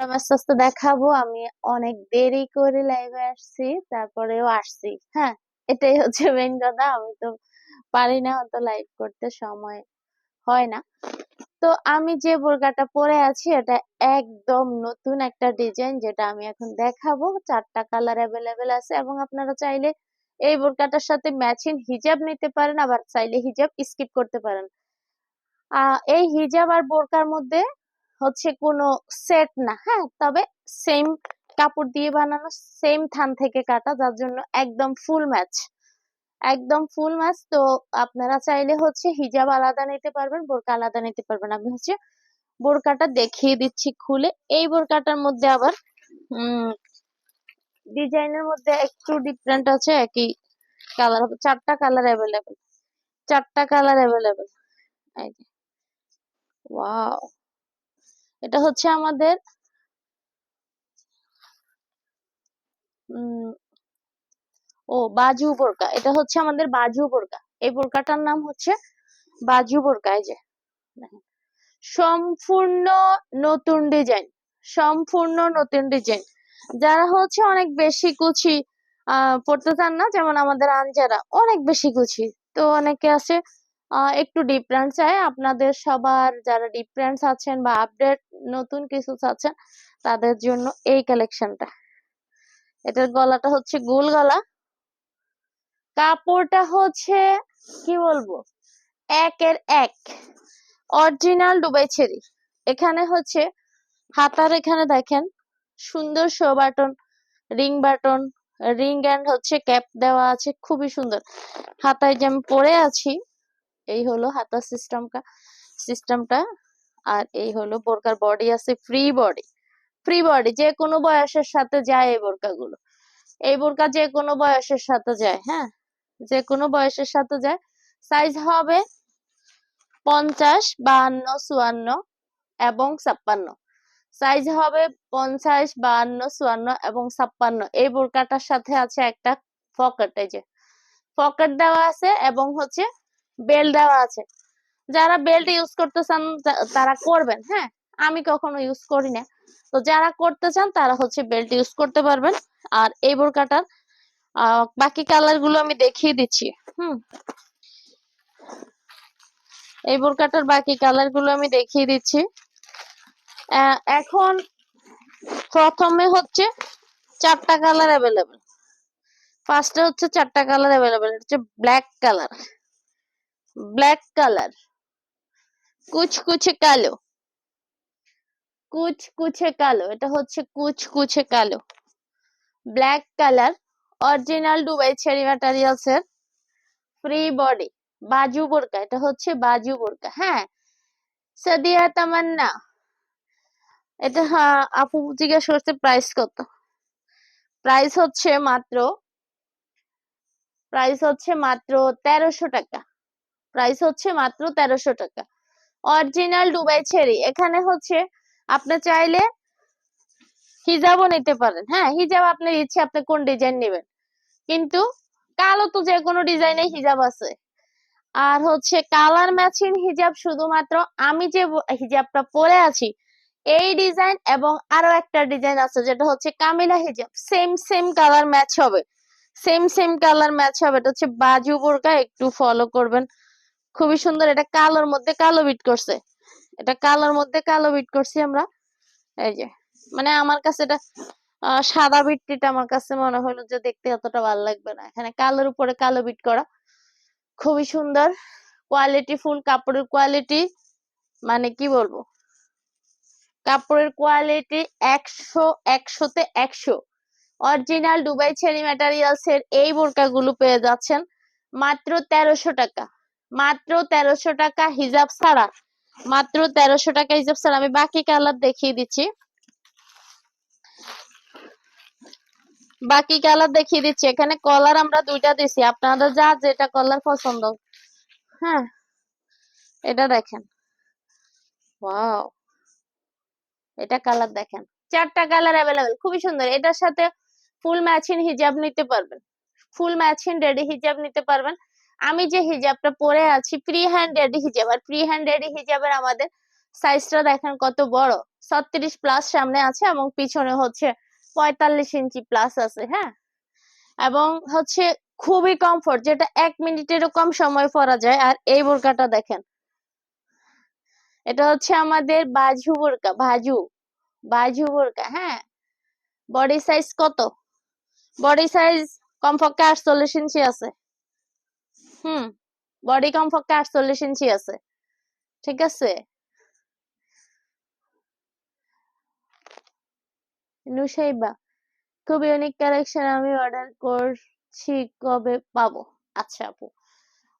আস্তে আস্তে দেখাবো। আমি অনেক দেরি করে লাইভে আসছি, তারপরেও আসছি। হ্যাঁ, এটাই হচ্ছে মেইন কথা। আমি তো পারি না অত লাইভ করতে, সময় হয় না। তো আমি যে বোরকাটা পরে আছি এটা একদম নতুন একটা ডিজাইন, যেটা আমি এখন দেখাবো। 4টা কালার অ্যাভেলেবেল আছে এবং আপনারা চাইলে এই বোরকাটার সাথে ম্যাচিং হিজাব নিতে পারেন, আবার চাইলে হিজাব স্কিপ করতে পারেন। এই হিজাব আর বোরকার মধ্যে হচ্ছে কোনো সেট না, হ্যাঁ, তবে সেম কাপড় দিয়ে বানানো, সেম থান থেকে কাটা, যার জন্য একদম ফুল ম্যাচ, একদম ফুল ম্যাচ। তো আপনারা চাইলে হচ্ছে হিজাব আলাদা নিতে পারবেন, বোরকা আলাদা নিতে পারবেন। আমি হচ্ছে বোরকাটা দেখিয়ে দিচ্ছি খুলে। এই বোরকাটার মধ্যে আবার ডিজাইনের মধ্যে একটু ডিফারেন্ট আছে, একই কালার হবে। 4টা কালার অ্যাভেলেবেল, 4টা কালার অ্যাভেলেবেল। এই যে, ওয়াও, এটা হচ্ছে আমাদের উম বাজু বোরকা। এটা হচ্ছে আমাদের বাজু বোরকা। এই বোরকাটার নাম হচ্ছে বাজু বোরকা। এই যে দেখেন, সম্পূর্ণ নতুন ডিজাইন, সম্পূর্ণ নতুন ডিজাইন। যারা হচ্ছে অনেক বেশি কুচি পড়তে চান না, যেমন আমাদের আনজারা অনেক বেশি কুচি, তো অনেকে আছে একটু ডিফারেন্স চায়। আপনাদের সবার যারা ডিফারেন্স আছেন বা আপডেট নতুন কিছু চাচ্ছেন, তাদের জন্য এই কালেকশনটা। এটার গলাটা হচ্ছে গোল গলা, কাপড়টা হচ্ছে কি বলবো, একের এক অরিজিনাল দুবাই চেরি। এখানে হচ্ছে হাতার এখানে দেখেন সুন্দর show button, ring button, ring and হচ্ছে ক্যাপ দেওয়া আছে, খুবই সুন্দর। হাতায় যে আমি পরে আছি, এই হলো হাতার সিস্টেমটা। আর এই হলো বোরকার বডি আছে ফ্রি বডি, ফ্রি বডি, যে কোনো বয়সের সাথে যায় এই বোরকাগুলো। এই বোরকা যে কোনো বয়সের সাথে যায়, হ্যাঁ, যে কোনো বয়সের সাথে যায়। সাইজ হবে 50, 52, 54 এবং 56। সাইজ হবে 50, 52, 54 এবং 56। এই বোরকাটার সাথে আছে একটা পকেট, এই যে পকেট দেওয়া আছে এবং হচ্ছে বেল্ট দেওয়া আছে। যারা বেল্ট ইউজ করতে চান তারা করবেন, হ্যাঁ, আমি কখনো ইউজ করি না। তো যারা করতে চান তারা হচ্ছে বেল্ট ইউজ করতে পারবেন। আর এই বোরকাটার বাকি কালার গুলো আমি দেখিয়ে দিচ্ছি। হুম, এই বোরকাটার বাকি কালার গুলো আমি দেখিয়ে দিচ্ছি। এখন প্রথমে হচ্ছে 4টা কালার অ্যাভেলেবেল। ফার্স্টে হচ্ছে 4টা কালার অ্যাভেলেবেল, হচ্ছে ব্ল্যাক কালার, ব্ল্যাক কালার, কুচকুচে কালো, কুচকুচে কালো, এটা হচ্ছে কুচকুচে কালো, black colour, original Dubai cherry materials এর ফ্রি বডি বাজু বোরকা। এটা হচ্ছে বাজু বোরকা, হ্যাঁ। সাদিয়া তামান্না, এটা হ্যাঁ, আপু জিজ্ঞেস করছে প্রাইস কত। প্রাইস হচ্ছে মাত্র, প্রাইস হচ্ছে মাত্র 1300 টাকা। প্রাইস হচ্ছে মাত্র 1300 টাকা। Original Dubai cherry. এখানে হচ্ছে আপনি চাইলে হিজাবও নিতে পারেন, হ্যাঁ, হিজাব আপনার ইচ্ছে, আপনি কোন ডিজাইন নেবেন। কিন্তু কালো তো যে কোনো ডিজাইনে হিজাব আছে। আর হচ্ছে কালার ম্যাচিং হিজাব শুধুমাত্র আমি যে হিজাবটা পরে আছি এই ডিজাইন এবং আরো একটা ডিজাইন আছে যেটা হচ্ছে কামিলা হিজাব, সেম সেম কালার ম্যাচ হবে, সেম সেম কালার ম্যাচ হবে। এটা হচ্ছে বাজু বোরকা, একটু ফলো করবেন, খুবই সুন্দর। এটা কালোর মধ্যে কালো বিট করছে, এটা কালোর মধ্যে কালো বিট করছি আমরা। এই যে, মানে আমার কাছে এটা সাদা বিটটা আমার কাছে মনে হলো যে দেখতে অতটা ভালো লাগবে না, এখানে কালোর উপরে কালো বিট করা, খুবই সুন্দর। কোয়ালিটি ফুল, কাপড়ের কোয়ালিটি মানে কি বলবো, কাপড়ের quality 100, 100তে 100। Original Dubai cherry materials এর এই বোরকাগুলো পেয়ে যাচ্ছেন মাত্র 1300 টাকা, মাত্র 1300 টাকা হিজাব ছাড়া, মাত্র 1300 টাকা হিজাব ছাড়া। আমি বাকি কালার দেখিয়ে দিচ্ছি, বাকি কালার দেখিয়ে দিচ্ছি। এখানে কলার আমরা 2টা দিছি, আপনাদের যা যেটা কলার পছন্দ, হ্যাঁ। এটা দেখেন, ওয়াও, এটা কালার দেখেন, 4টা কালার অ্যাভেলেবেল, খুবই সুন্দর। এটার সাথে ফুল ম্যাচিং হিজাব নিতে পারবেন, ফুল ম্যাচিং রেডি হিজাব নিতে পারবেন। আমি যে হিজাবটা পরে আছি ফ্রি হ্যান্ড রেডি হিজাব, আর ফ্রি হ্যান্ড রেডি হিজাবের আমাদের সাইজটা দেখেন কত বড়। 36 প্লাস সামনে আছে এবং পিছনে হচ্ছে 45 ইঞ্চি প্লাস আছে, হ্যাঁ। এবং হচ্ছে খুবই কমফোর্ট, যেটা 1 মিনিটেরও কম সময় পরা যায়। আর এই বোরকাটা দেখেন, এটা হচ্ছে আমাদের বাজু বোরকা, বাজু বোরকা, হ্যাঁ। বডি সাইজ কত? বডি সাইজ কমপক্ষে 48 ইঞ্চি আছে। বডি কমপক্ষে 48 ইঞ্চি আছে, ঠিক আছে। নুসাইবা, খুব ইউনিক কালেকশন, আমি অর্ডার করছি, কবে পাবো? আচ্ছা আপু,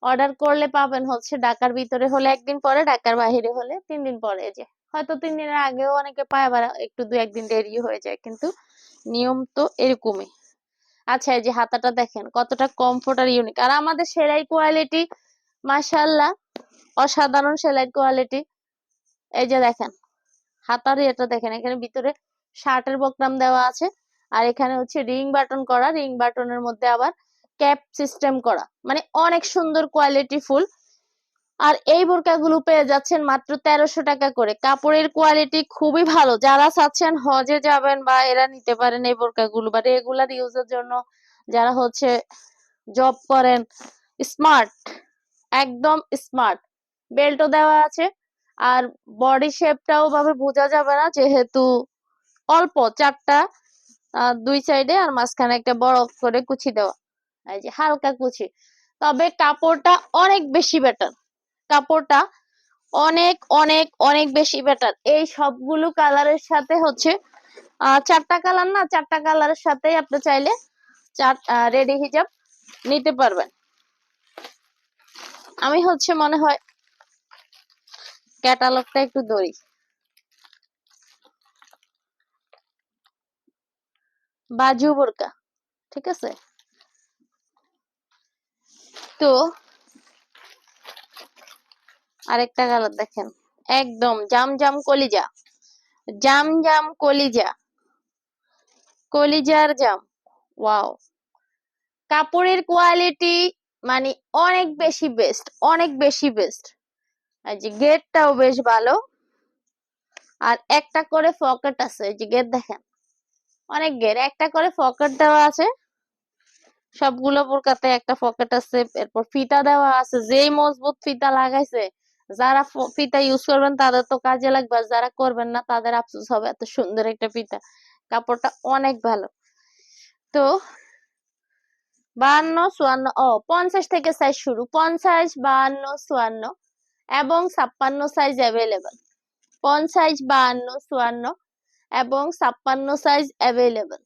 অর্ডার করলে পাবেন হচ্ছে ঢাকার ভিতরে হলে 1 দিন পরে, ঢাকার বাইরে হলে 3 দিন পরে। যে হয়তো 3 দিনের আগেও অনেকে পায়, আবার একটু 2-1 দিন দেরি হয়ে যায়, কিন্তু নিয়ম তো এরকমই। আচ্ছা, এই যে হাতাটা দেখেন কতটা কমফোর্ট আর ইউনিক। আর আমাদের সেলাই কোয়ালিটি মাশাআল্লাহ অসাধারণ সেলাই কোয়ালিটি। এই যে দেখেন হাতার এটা দেখেন, এখানে ভিতরে শার্টের বকরাম দেওয়া আছে, আর এখানে হচ্ছে রিং বাটন করা, রিং বাটনের মধ্যে আবার ক্যাপ সিস্টেম করা, মানে অনেক সুন্দর কোয়ালিটি ফুল। আর এই বোরকাগুলো পেয়ে যাচ্ছেন মাত্র 1300 টাকা করে। কাপড়ের কোয়ালিটি খুবই ভালো, যারা চাচ্ছেন হজে যাবেন বা এরা নিতে পারেন এই বোরকাগুলো, বা রেগুলার ইউজের জন্য যারা হচ্ছে জব করেন, স্মার্ট, একদম স্মার্ট। বেল্টও দেওয়া আছে, আর বডি শেপটাও ভাবে বোঝা যাবে না, যেহেতু অল্প 4টা 2 সাইডে আর মাঝখানে একটা বড় করে কুচি দেওয়া, এই যে হালকা কুচি। তবে কাপড়টা অনেক বেশি বেটার, কাপড়টা অনেক অনেক অনেক বেশি বেটার। এই সবগুলো কালারের সাথে হচ্ছে 4টা কালার না, 4টা কালারের সাথেই আপনি চাইলে রেডি হিজাব নিতে পারবেন। আমি হচ্ছে মনে হয় ক্যাটালগটা একটু ধরি। বাজু বোরকা, ঠিক আছে। তো আরেকটা কালার দেখেন, একদম জাম জাম কলিজা, জাম জাম কলিজা, কলিজার জাম। ওয়াও, কাপড়ের কোয়ালিটি মানে অনেক বেশি বেস্ট, অনেক বেশি বেস্ট। এই যে গেটটাও বেশ ভালো, আর একটা করে পকেট আছে, এই যে গেট দেখেন, অনেক গেট, একটা করে পকেট দেওয়া আছে, সবগুলো বোরকাতে একটা পকেট আছে। এরপর ফিতা দেওয়া আছে, যেই মজবুত ফিতা লাগাইছে, যারা ফিতা ইউজ করবেন তাদের তো কাজে লাগবে, আর যারা করবেন না তাদের আফসোস হবে। এত সুন্দর একটা ফিতা, কাপড়টা অনেক ভালো। তো 52, 54, 50 থেকে সাইজ শুরু, 50, 52, 54 এবং 56 সাইজ অ্যাভেলেবেল। 50, 52, 54 এবং 56 সাইজ অ্যাভেলেবেল।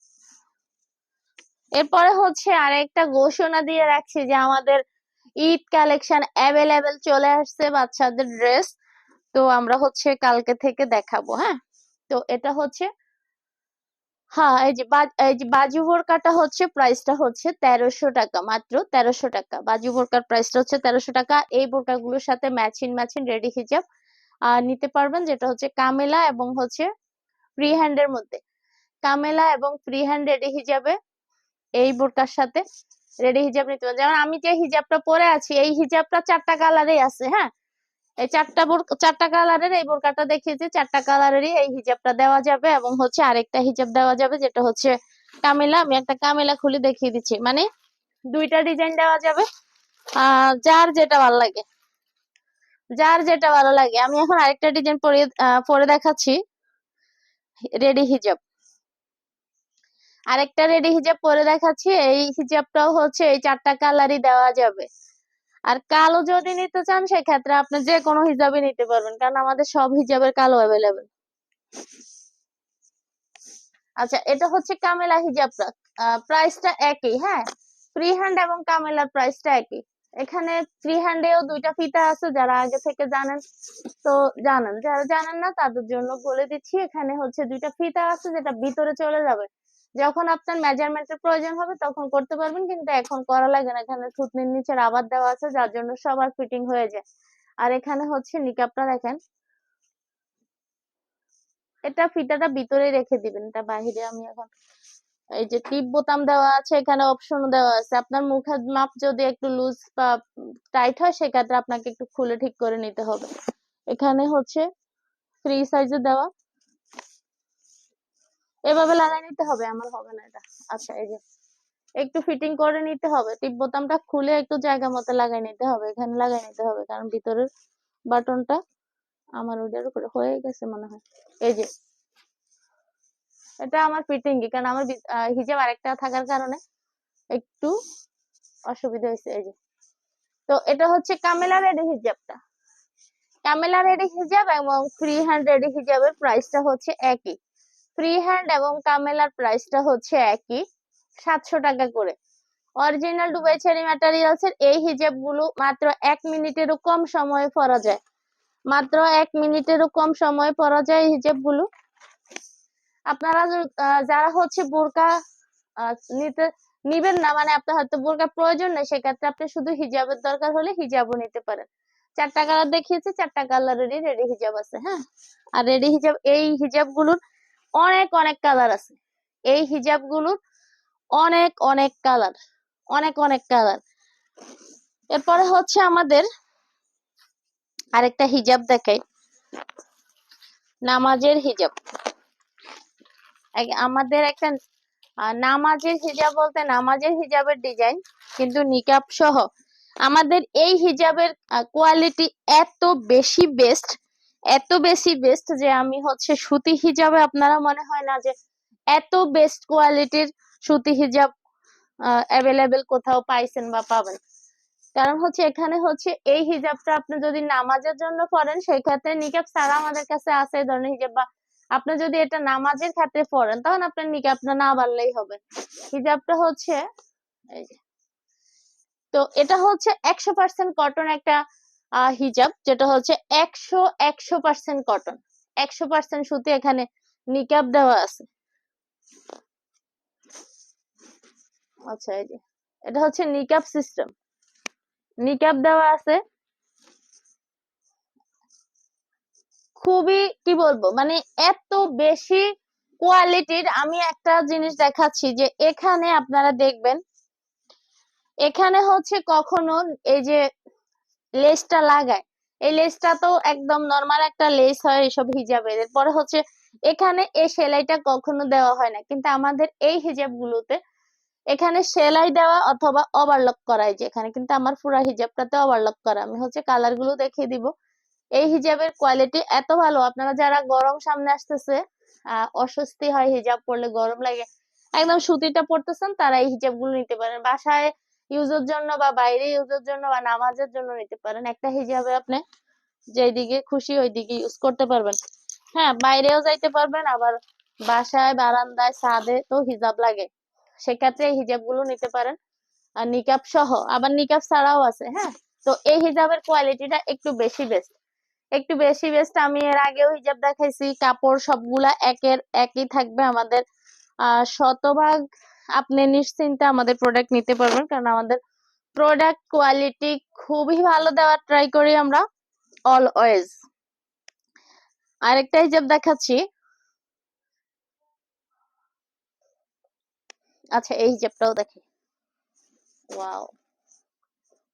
এরপরে হচ্ছে আরেকটা ঘোষণা দিয়ে রাখছি যে আমাদের ঈদ কালেকশন অ্যাভেলেবেল চলে আসছে, বাচ্চাদের ড্রেস। তো আমরা হচ্ছে কালকে থেকে দেখাবো, হ্যাঁ। তো এটা হচ্ছে, হ্যাঁ, এই যে বাজু বোরকাটা হচ্ছে প্রাইসটা হচ্ছে 1300 টাকা, মাত্র 1300 টাকা। বাজু বোরকার প্রাইসটা হচ্ছে 1300 টাকা। এই বোরকাগুলোর সাথে ম্যাচিং ম্যাচিং রেডি হিজাব নিতে পারবেন, যেটা হচ্ছে কামেলা এবং হচ্ছে ফ্রি হ্যান্ডের মধ্যে। কামেলা এবং ফ্রি হ্যান্ড রেডি হিজাবে এই বোরকার সাথে রেডি হিজাব নিতে পারবেন। যেমন আমি যে হিজাবটা পরে আছি, এই হিজাবটা 4টা কালারেই আছে, হ্যাঁ। এই 4টা কালারের এই বোরকাটা দেখিয়েছি, 4টা কালারেরই এই হিজাবটা দেওয়া যাবে, এবং হচ্ছে আরেকটা হিজাব দেওয়া যাবে যেটা হচ্ছে কামিলা। আমি একটা কামিলা খুলে দেখিয়ে দিচ্ছি, মানে 2টা ডিজাইন দেওয়া যাবে। যার যেটা ভালো লাগে, যার যেটা ভালো লাগে। আমি এখন আরেকটা ডিজাইন পরে দেখাচ্ছি, রেডি হিজাব। আরেকটা রেডি হিজাব পরে দেখাচ্ছি, এই হিজাবটাও হচ্ছে এই 4টা কালারই দেওয়া যাবে। আর কালো যদি নিতে চান সেক্ষেত্রে আপনি যে কোনো হিজাবই নিতে পারবেন, কারণ আমাদের সব হিজাবের কালো অ্যাভেলেবেল। আচ্ছা, এটা হচ্ছে কামেলা হিজাবটা, প্রাইসটা একই, হ্যাঁ। ফ্রি হ্যান্ড এবং কামেলার প্রাইসটা একই। এখানে ফ্রি হ্যান্ডেও 2টা ফিতা আছে, যারা আগে থেকে জানেন তো জানেন, যারা জানেন না তাদের জন্য বলে দিচ্ছি। এখানে হচ্ছে 2টা ফিতা আছে, যেটা ভিতরে চলে যাবে, যখন আপনার মেজারমেন্টের প্রয়োজন হবে তখন করতে পারবেন, কিন্তু এখন করা লাগে না। এখানে থুতনির নিচে রাবার দেওয়া আছে, যার জন্য সবার ফিটিং হয়ে যায়। আর এখানে হচ্ছে নিকাবটা দেখেন, এটা ফিতাটা ভিতরে রেখে দিবেন, এটা বাহিরে আমি এখন। এই যে টিপ বোতাম দেওয়া আছে, এখানে অপশন দেওয়া আছে, আপনার মুখের মাপ যদি একটু লুজ বা টাইট হয় সেক্ষেত্রে আপনাকে একটু খুলে ঠিক করে নিতে হবে। এখানে হচ্ছে ফ্রি সাইজে দেওয়া, এভাবে লাগাই নিতে হবে, আমার হবে না এটা। আচ্ছা, এই যে একটু ফিটিং করে নিতে হবে, টিপ বোতামটা খুলে একটু জায়গা মতো লাগাই নিতে হবে, এখানে লাগাই নিতে হবে, কারণ ভিতরের বাটনটা আমার ওটার উপরে হয়ে গেছে মনে হয়। এই যে এটা আমার ফিটিং, কারণ আমার হিজাব আরেকটা থাকার কারণে একটু অসুবিধা হয়েছে। এই যে, তো এটা হচ্ছে কামেলা রেডি হিজাবটা। কামেলা রেডি হিজাব এবং ফ্রি হ্যান্ড রেডি হিজাবের প্রাইসটা হচ্ছে একই। ফ্রি হ্যান্ড এবং কামেলার প্রাইসটা হচ্ছে একই, 700 টাকা করে। অরিজিনাল দুবাই চেরি ম্যাটেরিয়ালস এর এই হিজাব গুলো মাত্র 1 মিনিটেরও কম সময়ে পরা যায়, মাত্র 1 মিনিটেরও কম সময়ে পরা যায় এই হিজাব গুলো। আপনারা যারা হচ্ছে বোরকা নিতে নিবেন না, মানে আপনার হয়তো বোরকা প্রয়োজন নেই, সেক্ষেত্রে আপনি শুধু হিজাবের দরকার হলে হিজাবও নিতে পারেন। 4টা কালার দেখিয়েছি, 4টা কালারেরই রেডি হিজাব আছে। হ্যাঁ, আর রেডি হিজাব, এই হিজাব গুলোর অনেক অনেক কালার আছে, এই হিজাব গুলোর অনেক অনেক কালার, অনেক অনেক কালার। এরপরে হচ্ছে আমাদের আরেকটা হিজাব দেখাই, নামাজের হিজাব। আমাদের একটা নামাজের হিজাব বলতে নামাজের হিজাবের ডিজাইন কিন্তু নিকাব সহ। আমাদের এই হিজাবের কোয়ালিটি এত বেশি বেস্ট, এত বেশি বেস্ট যে আমি হচ্ছে সুতি হিজাবে আপনারা মনে হয় না যে এত বেস্ট কোয়ালিটির সুতি হিজাব অ্যাভেলেবেল কোথাও পাইছেন বা পাবেন। কারণ হচ্ছে এখানে হচ্ছে এই হিজাবটা আপনি যদি নামাজের জন্য পরেন, সেই ক্ষেত্রে নিকাব ছাড়া আমাদের কাছে আছে এই ধরনের হিজাব, বা আপনি যদি এটা নামাজের ক্ষেত্রে পরেন তখন আপনার নিকাবটা না বাড়লেই হবে। হিজাবটা হচ্ছে এই যে, তো এটা হচ্ছে 100% কটন একটা হিজাব, যেটা হচ্ছে 100% কটন, 100% সুতি, এখানে নিকাব দেওয়া আছে। আচ্ছা, এই যে এটা হচ্ছে নিকাব সিস্টেম, নিকাব দেওয়া আছে। খুবই কি বলবো, মানে এত বেশি কোয়ালিটির। আমি একটা জিনিস দেখাচ্ছি যে এখানে আপনারা দেখবেন, এখানে হচ্ছে কখনো এই যে লেসটা লাগায়, এই লেসটা তো একদম নর্মাল একটা লেস হয় এসব হিজাবের। এরপরে হচ্ছে এখানে এই সেলাইটা কখনো দেওয়া হয় না, কিন্তু আমাদের এই হিজাব গুলোতে এখানে সেলাই দেওয়া অথবা ওভারলক করা। যে এখানে কিন্তু আমার পুরো হিজাবটাতে ওভারলক করা। আমি হচ্ছে কালার গুলো দেখিয়ে দিব। এই হিজাবের কোয়ালিটি এত ভালো, আপনারা যারা গরম সামনে আসতেছে, অস্বস্তি হয় হিজাব পরলে, গরম লাগে, একদম সুতিটা পরতেছেন, তারা এই হিজাব গুলো নিতে পারেন বাসায় ইউজের জন্য বা বাইরে ইউজের জন্য বা নামাজের জন্য নিতে পারেন। একটা হিজাবে আপনি যেদিকে খুশি ওই দিকে ইউজ করতে পারবেন। হ্যাঁ, বাইরেও যাইতে পারবেন, আবার বাসায় বারান্দায় ছাদে তো হিজাব লাগে, সেক্ষেত্রে এই হিজাব গুলো নিতে পারেন। আর নিকাব সহ, আবার নিকাব ছাড়াও আছে। হ্যাঁ, তো এই হিজাবের কোয়ালিটিটা একটু বেশি বেস্ট, একটু বেশি বেস্ট। আমি এর আগেও হিজাব দেখাইছি, কাপড় সবগুলা একই থাকবে আমাদের। শতভাগ আপনি নিশ্চিন্তে আমাদের প্রোডাক্ট নিতে পারবেন, কারণ আমাদের প্রোডাক্ট কোয়ালিটি খুবই ভালো দেওয়ার ট্রাই করি আমরা অলওয়েজ। আরেকটা হিজাব দেখাচ্ছি। আচ্ছা, এই হিজাবটাও দেখি, ওয়াও,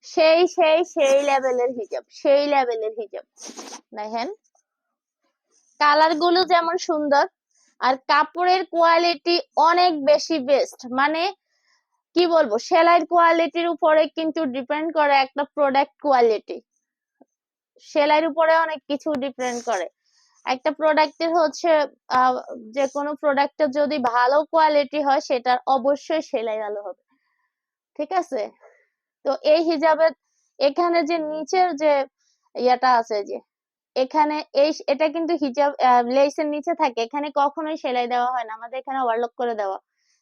সেই সেই সেই লেভেলের হিজাব, সেই লেভেলের হিজাব। দেখেন কালার গুলো যেমন সুন্দর, আর কাপড়ের কোয়ালিটি অনেক বেশি বেস্ট। মানে কি বলবো, সেলাইয়ের কোয়ালিটির উপরে কিন্তু ডিপেন্ড করে একটা প্রোডাক্ট কোয়ালিটি, সেলাইয়ের উপরে অনেক কিছু ডিপেন্ড করে। একটা প্রোডাক্টের হচ্ছে যে কোনো প্রোডাক্টের যদি ভালো কোয়ালিটি হয়, সেটার অবশ্যই সেলাই ভালো হবে। ঠিক আছে, তো এই হিজাবের এখানে যে নিচের যে ইয়াটা আছে, যে এখানে এটা কিন্তু হিজাব লেসের নিচে থাকে, এখানে কখনোই সেলাই দেওয়া হয় না, আমাদের এখানে ওভারলক করে দেওয়া,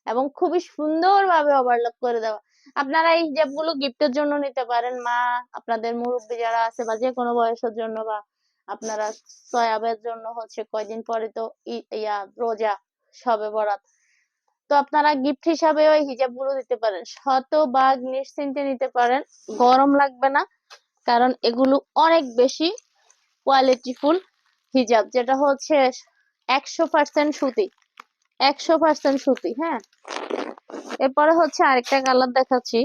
এবং খুবই সুন্দরভাবে ওভারলক করে দেওয়া। আপনারা এই হিজাব গুলো গিফটের জন্য নিতে পারেন, মা, আপনাদের মুরব্বী যারা আছে, বা যে কোনো বয়সের জন্য, বা আপনারা সয়াবের জন্য হচ্ছে কয়দিন পরে তো রোজা, শবে বরাত, তো আপনারা গিফট হিসাবে ওই হিজাব গুলো দিতে পারেন, শতভাগ নিশ্চিন্তে নিতে পারেন, গরম লাগবে না, কারণ এগুলো অনেক বেশি কোয়ালিটিফুল হিজাব, যেটা হচ্ছে 100% সুতি, 100% সুতি। হ্যাঁ, এরপরে হচ্ছে আরেকটা কালার দেখাচ্ছি।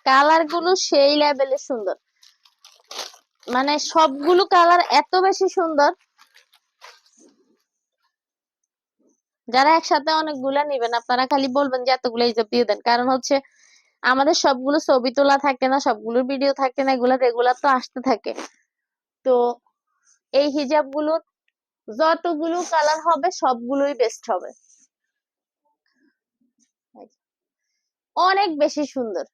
কালার গুলো সেই লেভেলে সুন্দর, মানে সবগুলো কালার এত বেশি সুন্দর, যারা একসাথে অনেকগুলা নিবেন আপনারা খালি বলবেন যে এতগুলো হিজাব দিয়ে দেন, কারণ হচ্ছে আমাদের সবগুলো ছবি তোলা থাকে না, সবগুলোর ভিডিও থাকে না, এগুলা রেগুলার তো আসতে থাকে। তো এই হিজাব গুলো যতগুলো কালার হবে সবগুলোই বেস্ট হবে, অনেক বেশি সুন্দর।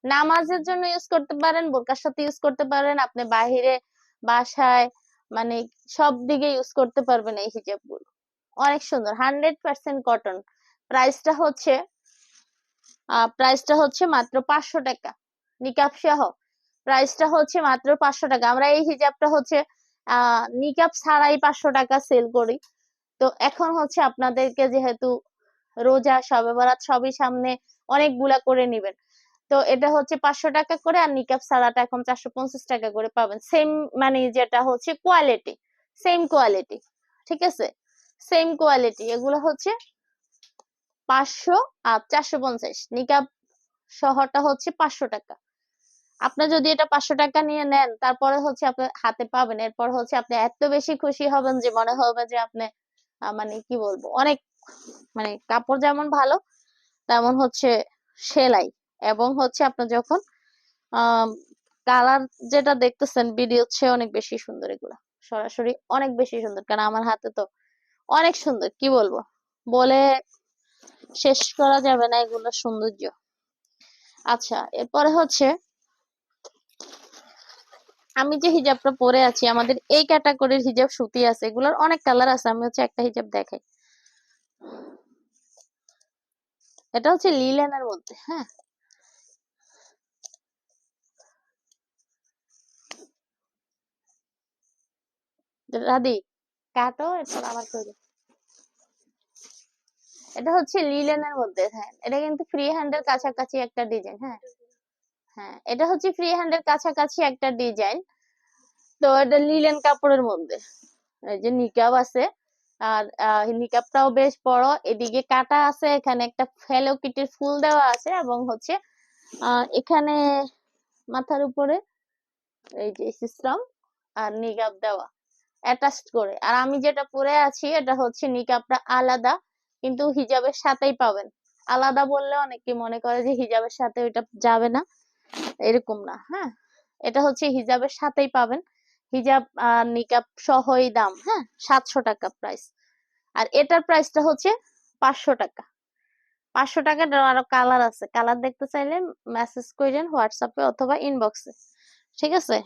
নামাজের জন্য ইউজ করতে পারেন, বোরকার সাথে ইউজ করতে পারেন, আপনি বাহিরে বাসায় মানে সব দিকে ইউজ করতে পারবেন এই হিজাব গুলো। অনেক সুন্দর, 100% কটন। প্রাইসটা হচ্ছে মাত্র 500 টাকা, নিকাব সহ প্রাইসটা হচ্ছে মাত্র 500 টাকা। আমরা এই হিজাবটা হচ্ছে নিকাব ছাড়াই 500 টাকা সেল করি। তো এখন হচ্ছে আপনাদেরকে যেহেতু রোজা শবে বরাত সবই সামনে, অনেকগুলা করে নিবেন, তো এটা হচ্ছে 500 টাকা করে, আর নিকাব ছাড়াটা এখন 450 টাকা করে পাবেন। সেম মানে যেটা হচ্ছে কোয়ালিটি, সেম কোয়ালিটি, ঠিক আছে, সেম কোয়ালিটি। এগুলো হচ্ছে 500 আর 450, নিকাব শহরটা হচ্ছে 500 টাকা। আপনি যদি এটা 500 টাকা নিয়ে নেন, তারপরে হচ্ছে আপনি হাতে পাবেন, এরপর হচ্ছে আপনি এত বেশি খুশি হবেন যে মনে হবে যে আপনি মানে কি বলবো, অনেক মানে কাপড় যেমন ভালো তেমন হচ্ছে সেলাই, এবং হচ্ছে আপনি যখন কালার যেটা দেখতেছেন ভিডিও হচ্ছে অনেক বেশি সুন্দর, এগুলা সরাসরি অনেক বেশি সুন্দর, কারণ আমার হাতে তো অনেক সুন্দর, কি বলবো, বলে শেষ করা যাবে না এগুলোর সৌন্দর্য। আচ্ছা, এরপরে হচ্ছে আমি যে হিজাবটা পরে আছি, আমাদের এই ক্যাটাগরির হিজাব সুতি আছে, এগুলোর অনেক কালার আছে। আমি হচ্ছে একটা হিজাব দেখাই, এটা হচ্ছে লিলেনের মধ্যে, হ্যাঁ, রাধি কাটো, এরপর আবার করবে। এটা হচ্ছে লিলেনের মধ্যে, হ্যাঁ, এটা কিন্তু ফ্রি হ্যান্ডের কাছাকাছি একটা ডিজাইন, হ্যাঁ, হ্যাঁ, এটা হচ্ছে ফ্রি হ্যান্ডের কাছাকাছি একটা ডিজাইন। তো এটা লিলেন কাপড়ের মধ্যে, এই যে নিকাব আছে, আর নিকাবটাও বেশ বড়, এদিকে কাটা আছে, এখানে একটা হ্যালো কিটির ফুল দেওয়া আছে, এবং হচ্ছে এখানে মাথার উপরে এই যে সিস্টেম আর নিকাব দেওয়া অ্যাটাচড করে। আর আমি যেটা পরে আছি এটা হচ্ছে নিকাবটা আলাদা, কিন্তু হিজাবের সাথেই পাবেন। আলাদা বললে অনেকে মনে করে যে হিজাবের সাথে ওইটা যাবে না, এরকম না, হ্যাঁ, এটা হচ্ছে হিজাবের সাথেই পাবেন। হিজাব আর নিকাব সহই দাম, হ্যাঁ, 700 টাকা প্রাইস। আর এটার প্রাইসটা হচ্ছে 500 টাকা। 500 টাকার আরো কালার আছে, কালার দেখতে চাইলে মেসেজ করেন হোয়াটসঅ্যাপে অথবা ইনবক্সে, ঠিক আছে।